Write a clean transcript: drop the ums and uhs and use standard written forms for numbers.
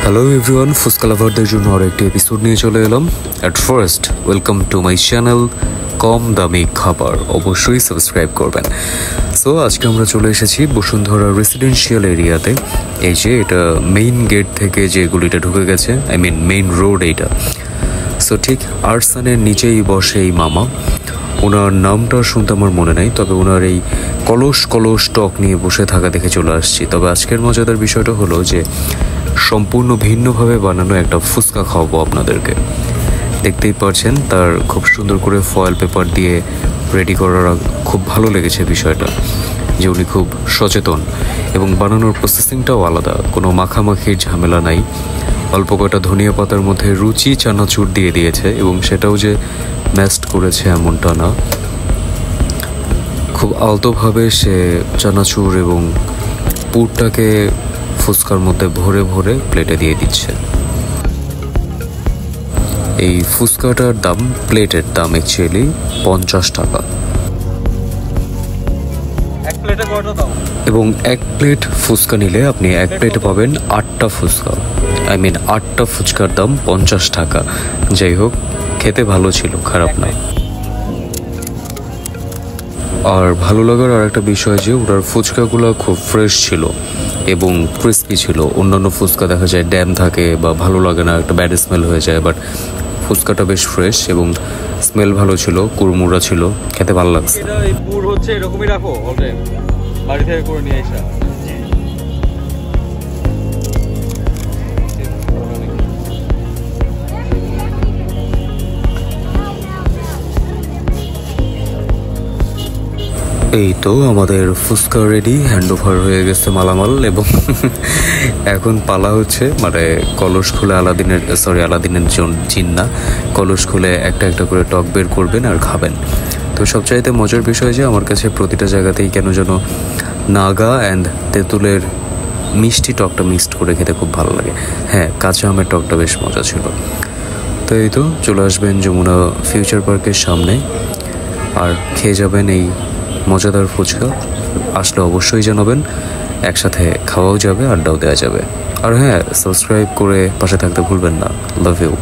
Hello everyone, fuchka লাভারদের জন্য আরেকটি episode নিয়ে চলে এলাম। At first welcome to my channel কম দামি খাবার, অবশ্যই সাবস্ক্রাইব করবেন। সো আজকে আমরা চলে এসেছি বসুন্ধরা রেসিডেন্সিয়াল এরিয়াতে। এই যে এটা মেইন গেট থেকে যে গুলিটা ঢুকে গেছে, আই মিন মেইন রোড এইটা। সো ঠিক আরসানের নিচেই বসে এই মামা। ওনার নামটা শুনতে আমার মনে নাই, তবে ওনার এই কলস কলস টক নিয়ে বসে থাকা দেখে চলে আসছি। তবে আজকের মজাদার বিষয়টা হলো যে সম্পূর্ণ ভিন্নভাবে বানানো একটা ফুচকা খাওয়াবো আপনাদেরকে। দেখতেই পাচ্ছেন তার খুব সুন্দর করে ফয়েল পেপার দিয়ে রেডি করার খুব ভালো লেগেছে বিষয়টা, যে উনি খুব সচেতন এবং বানানোর প্রসেসিংটাও আলাদা, কোনো মাখামাখির ঝামেলা নাই। অল্প কটা ধনিয়া পাতার মধ্যে রুচি চানাচুর দিয়ে দিয়েছে এবং সেটাও যে ম্যাশড করেছে এমনটা না, খুব আলতোভাবে সে চানাচুর এবং পুরটাকে ফুচকার মধ্যে ভরে ভরে প্লেটে দিয়ে দিচ্ছে। এই ফুচকাটার দাম, প্লেটের দাম অ্যাকচুয়ালি 50 টাকা এবং এক প্লেট ফুচকা নিলে আপনি এক প্লেটে পাবেন 8টা ফুচকা। আই মিন 8টা ফুচকার দাম 50 টাকা। যাই হোক, খেতে ভালো ছিল, খারাপ না। আর ভালো লাগার আর একটা বিষয় যে ওনার ফুচকাগুলো খুব ফ্রেশ ছিল এবং ক্রিস্পি ছিল। অন্যান্য ফুচকা দেখা যায় ড্যাম থাকে বা ভালো লাগে না, একটা ব্যাড স্মেল হয়ে যায়, বাট ফুচকাটা বেশ ফ্রেশ এবং স্মেল ভালো ছিল, কুড়মুড়া ছিল, খেতে ভালো লাগছে। এই পুর হচ্ছে এরকমই রাখো, অলরেডি বাড়ি থেকে করে নিয়ে আসা। এই তো আমাদের ফুচকা রেডি, হ্যান্ড ওভার হয়ে গেছে মালামাল এবং এখন পালা হচ্ছে, মানে কলস খুলে আলাদিনের জিন না, কলস খুলে একটা একটা করে টক বের করবেন আর খাবেন। তো সবচাইতে মজার বিষয় যে আমার কাছে প্রতিটা জায়গাতেই কেন যেন নাগা অ্যান্ড তেঁতুলের মিষ্টি টকটা মিক্সড করে খেতে খুব ভালো লাগে। হ্যাঁ, কাঁচা আমের টকটা বেশ মজা ছিল। তো এই তো চলে আসবেন যমুনা ফিউচার পার্কের সামনে আর খেয়ে যাবেন এই মজাদার ফুচকা। আসলে অবশ্যই জানাবেন, একসাথে খাওয়াও যাবে, আড্ডাও দেওয়া যাবে। আর হ্যাঁ, সাবস্ক্রাইব করে পাশে থাকতে ভুলবেন না। Love you.